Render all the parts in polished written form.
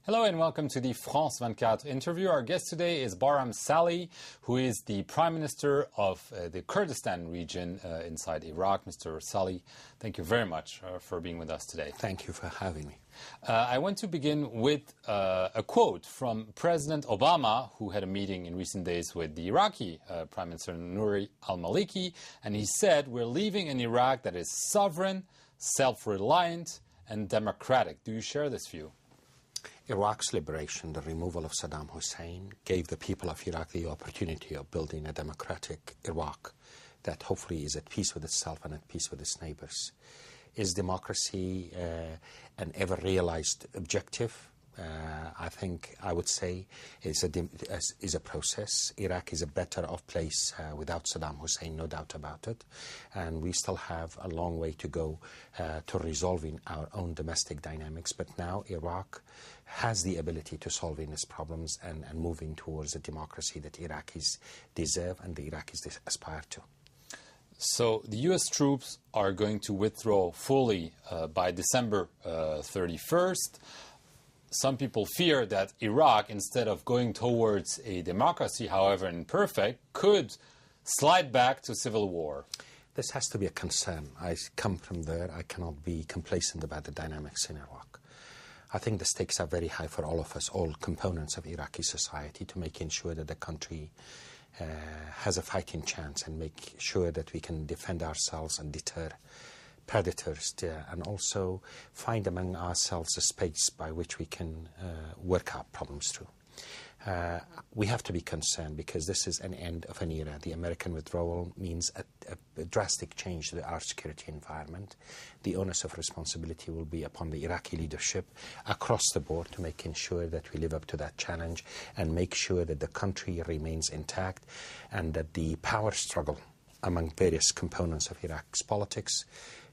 Hello and welcome to the France 24 interview. Our guest today is Barham Salih, who is the Prime Minister of the Kurdistan region inside Iraq. Mr. Salih, thank you very much for being with us today. Thank you for having me. I want to begin with a quote from President Obama, who had a meeting in recent days with the Iraqi Prime Minister Nouri al-Maliki, and he said, "We're leaving an Iraq that is sovereign, self-reliant, and democratic." Do you share this view? Iraq's liberation, the removal of Saddam Hussein, gave the people of Iraq the opportunity of building a democratic Iraq that hopefully is at peace with itself and at peace with its neighbors. Is democracy an ever-realized objective? I think I would say is a process. Iraq is a better off place without Saddam Hussein, no doubt about it. And we still have a long way to go to resolving our own domestic dynamics. But now Iraq has the ability to solving its problems and moving towards a democracy that Iraqis deserve and the Iraqis aspire to. So the U.S. troops are going to withdraw fully by December 31st. Some people fear that Iraq, instead of going towards a democracy, however imperfect, could slide back to civil war. This has to be a concern. I come from there. I cannot be complacent about the dynamics in Iraq. I think the stakes are very high for all of us, all components of Iraqi society, to making sure that the country has a fighting chance and make sure that we can defend ourselves and deter predators, and also find among ourselves a space by which we can work out problems through. We have to be concerned because this is an end of an era. The American withdrawal means a drastic change to our security environment. The onus of responsibility will be upon the Iraqi leadership across the board to making sure that we live up to that challenge and make sure that the country remains intact and that the power struggle among various components of Iraq's politics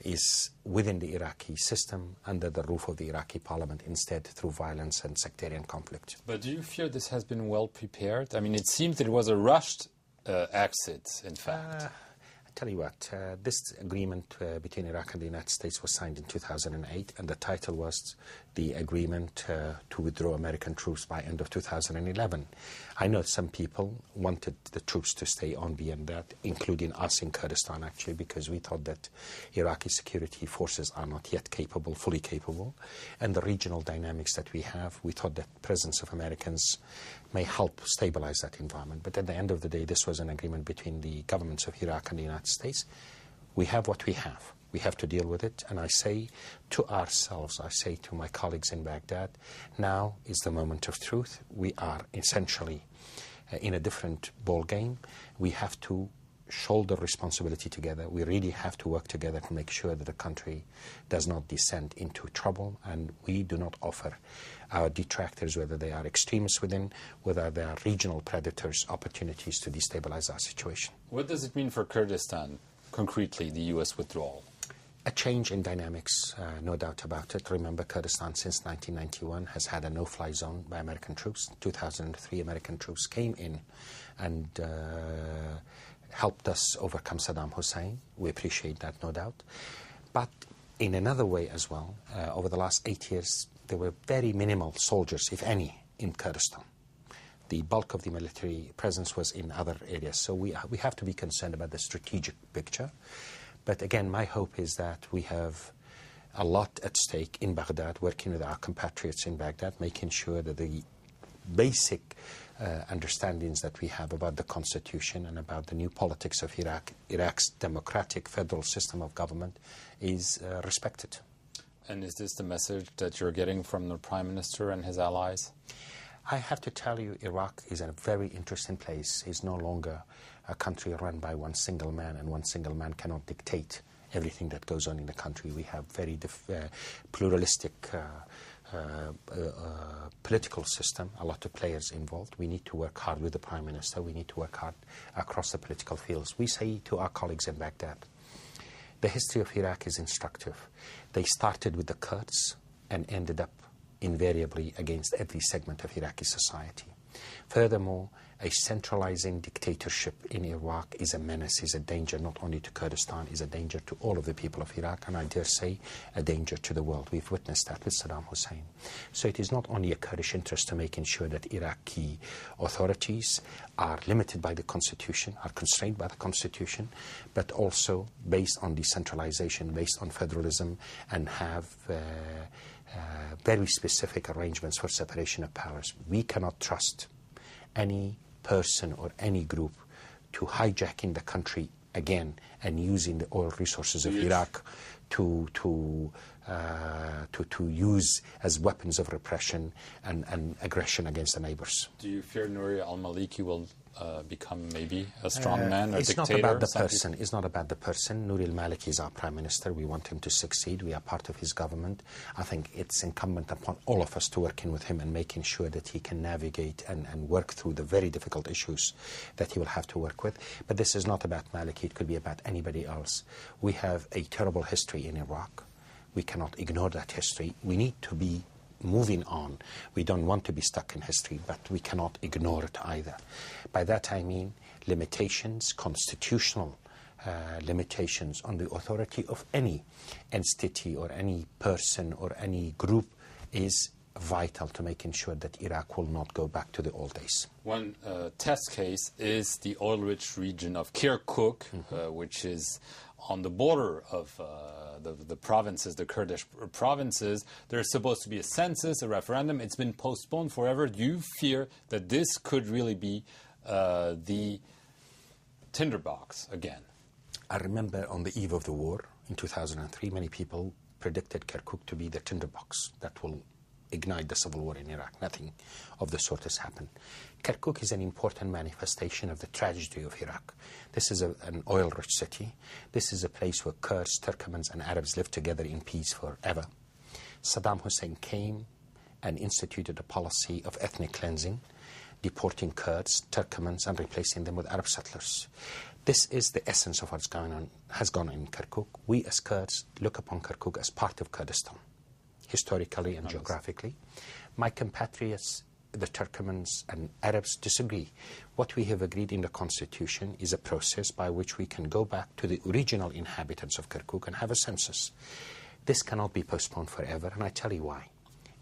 is within the Iraqi system, under the roof of the Iraqi parliament, instead through violence and sectarian conflict. But do you fear this has been well prepared? I mean, it seems that it was a rushed exit, in fact. I tell you what, this agreement between Iraq and the United States was signed in 2008, and the title was the agreement to withdraw American troops by end of 2011. I know some people wanted the troops to stay on beyond that, including us in Kurdistan, actually, because we thought that Iraqi security forces are not yet capable, fully capable, and the regional dynamics that we have, we thought that presence of Americans may help stabilize that environment. But at the end of the day, this was an agreement between the governments of Iraq and the United States. We have what we have. We have to deal with it. And I say to ourselves, I say to my colleagues in Baghdad, now is the moment of truth. We are essentially in a different ball game. We have to shoulder responsibility together. We really have to work together to make sure that the country does not descend into trouble, and we do not offer our detractors, whether they are extremists within, whether they are regional predators, opportunities to destabilize our situation. What does it mean for Kurdistan, concretely, the U.S. withdrawal? A change in dynamics, no doubt about it. Remember, Kurdistan since 1991 has had a no-fly zone by American troops. 2003, American troops came in and helped us overcome Saddam Hussein. We appreciate that, no doubt. But in another way as well, over the last 8 years, there were very minimal soldiers, if any, in Kurdistan. The bulk of the military presence was in other areas. So we have to be concerned about the strategic picture. But again, my hope is that we have a lot at stake in Baghdad, working with our compatriots in Baghdad, making sure that the basic understandings that we have about the Constitution and about the new politics of Iraq, Iraq's democratic federal system of government, is respected. And is this the message that you're getting from the Prime Minister and his allies? I have to tell you, Iraq is a very interesting place. It's no longer a country run by one single man, and one single man cannot dictate everything that goes on in the country. We have very pluralistic political system, a lot of players involved. We need to work hard with the Prime Minister. We need to work hard across the political fields. We say to our colleagues in Baghdad, the history of Iraq is instructive. They started with the Kurds and ended up invariably against every segment of Iraqi society. Furthermore, a centralizing dictatorship in Iraq is a menace, is a danger not only to Kurdistan, is a danger to all of the people of Iraq, and I dare say a danger to the world. We've witnessed that with Saddam Hussein. So it is not only a Kurdish interest to making sure that Iraqi authorities are limited by the constitution, are constrained by the constitution, but also based on decentralization, based on federalism, and have very specific arrangements for separation of powers. We cannot trust any person or any group to hijacking the country again and using the oil resources of Iraq to use as weapons of repression and aggression against the neighbors. Do you fear Nouri al-Maliki will become maybe a strong man or it's dictator? Not about the person. It's not about the person. Nouri al-Maliki is our prime minister. We want him to succeed. We are part of his government. I think it's incumbent upon all of us to work in with him and making sure that he can navigate and work through the very difficult issues that he will have to work with. But this is not about Maliki. It could be about anybody else. We have a terrible history in Iraq. We cannot ignore that history. We need to be moving on. We don't want to be stuck in history, but we cannot ignore it either. By that I mean limitations, constitutional limitations on the authority of any entity or any person or any group is vital to making sure that Iraq will not go back to the old days. One test case is the oil-rich region of Kirkuk, which is on the border of the provinces, the Kurdish provinces. There's supposed to be a census, a referendum. It's been postponed forever. Do you fear that this could really be the tinderbox again? I remember on the eve of the war in 2003, many people predicted Kirkuk to be the tinderbox that will ignite the civil war in Iraq. Nothing of the sort has happened. Kirkuk is an important manifestation of the tragedy of Iraq. This is an oil-rich city. This is a place where Kurds, Turkmens, and Arabs lived together in peace forever. Saddam Hussein came and instituted a policy of ethnic cleansing, deporting Kurds, Turkmens, and replacing them with Arab settlers. This is the essence of what's has gone on in Kirkuk. We as Kurds look upon Kirkuk as part of Kurdistan, historically and geographically. My compatriots, the Turkmens and Arabs, disagree. What we have agreed in the constitution is a process by which we can go back to the original inhabitants of Kirkuk and have a census. This cannot be postponed forever, and I tell you why.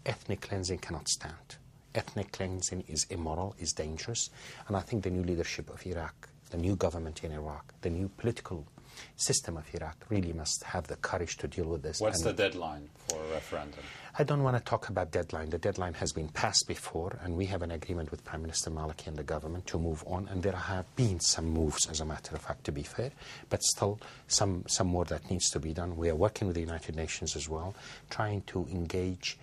Ethnic cleansing cannot stand. Ethnic cleansing is immoral, is dangerous, and I think the new leadership of Iraq, the new government in Iraq, the new political system of Iraq really must have the courage to deal with this. What's the deadline for a referendum? I don't want to talk about deadline. The deadline has been passed before, and we have an agreement with Prime Minister Maliki and the government to move on, and there have been some moves, as a matter of fact, to be fair, but still some more that needs to be done. We are working with the United Nations as well, trying to engage.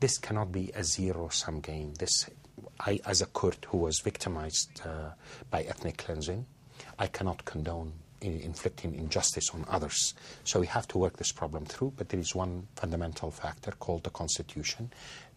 This cannot be a zero-sum game. I, as a Kurd who was victimized by ethnic cleansing, I cannot condone inflicting injustice on others. So we have to work this problem through, but there is one fundamental factor called the Constitution.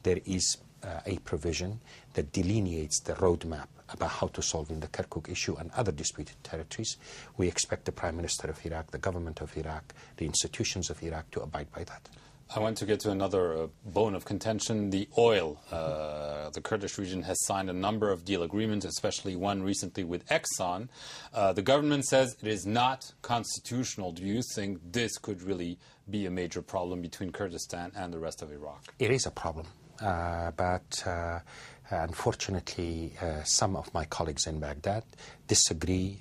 There is a provision that delineates the roadmap about how to solve the Kirkuk issue and other disputed territories. We expect the Prime Minister of Iraq, the government of Iraq, the institutions of Iraq to abide by that. I want to get to another bone of contention, the oil. The Kurdish region has signed a number of deal agreements, especially one recently with Exxon. The government says it is not constitutional. Do you think this could really be a major problem between Kurdistan and the rest of Iraq? It is a problem, but unfortunately, some of my colleagues in Baghdad disagree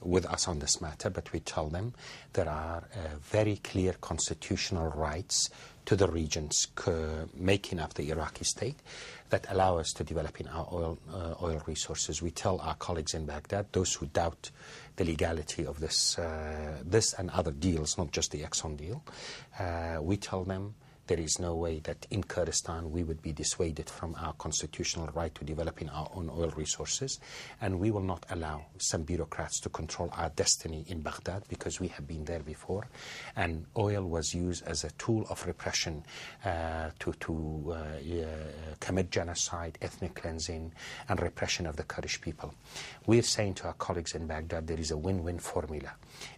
with us on this matter, but we tell them there are very clear constitutional rights to the regions making up the Iraqi state that allow us to develop in our oil resources. We tell our colleagues in Baghdad, those who doubt the legality of this and other deals, not just the Exxon deal, we tell them there is no way that in Kurdistan we would be dissuaded from our constitutional right to developing our own oil resources, and we will not allow some bureaucrats to control our destiny in Baghdad, because we have been there before, and oil was used as a tool of repression to commit genocide, ethnic cleansing, and repression of the Kurdish people. We're saying to our colleagues in Baghdad there is a win-win formula.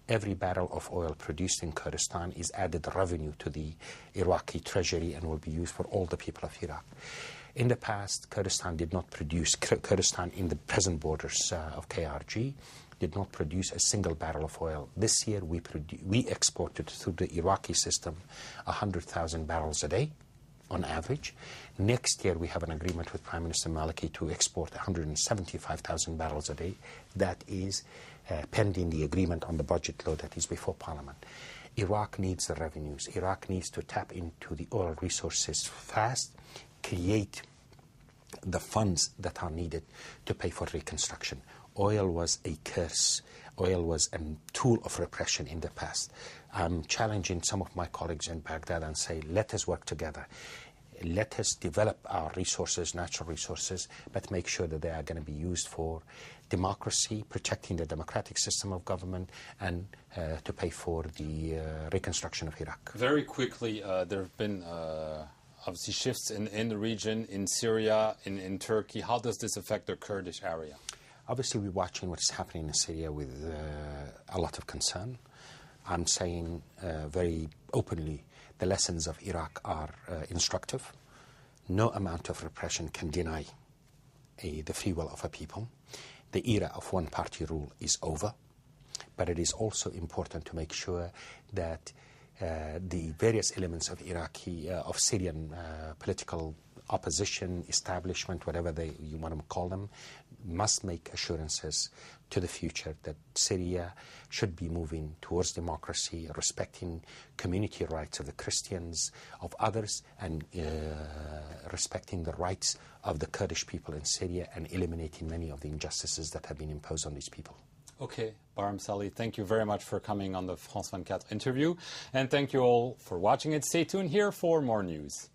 Every barrel of oil produced in Kurdistan is added revenue to the Iraqi treasury and will be used for all the people of Iraq. In the past, Kurdistan did not produce, Kurdistan in the present borders of KRG, did not produce a single barrel of oil. This year we exported through the Iraqi system 100,000 barrels a day on average. Next year we have an agreement with Prime Minister Maliki to export 175,000 barrels a day. That is pending the agreement on the budget law that is before Parliament. Iraq needs the revenues. Iraq needs to tap into the oil resources fast, create the funds that are needed to pay for reconstruction. Oil was a curse. Oil was a tool of repression in the past. I'm challenging some of my colleagues in Baghdad and say, let us work together. Let us develop our resources, natural resources, but make sure that they are going to be used for democracy, protecting the democratic system of government, and to pay for the reconstruction of Iraq. Very quickly, there have been obviously shifts in the region, in Syria, in Turkey. How does this affect the Kurdish area? Obviously, we're watching what's happening in Syria with a lot of concern. I'm saying very openly, the lessons of Iraq are instructive. No amount of repression can deny the free will of a people. The era of one-party rule is over, but it is also important to make sure that the various elements of of Syrian political opposition, establishment, whatever you want to call them, must make assurances to the future that Syria should be moving towards democracy, respecting community rights of the Christians, of others, and respecting the rights of the Kurdish people in Syria, and eliminating many of the injustices that have been imposed on these people. Okay, Barham Salih, thank you very much for coming on the France 24 interview, and thank you all for watching it. Stay tuned here for more news.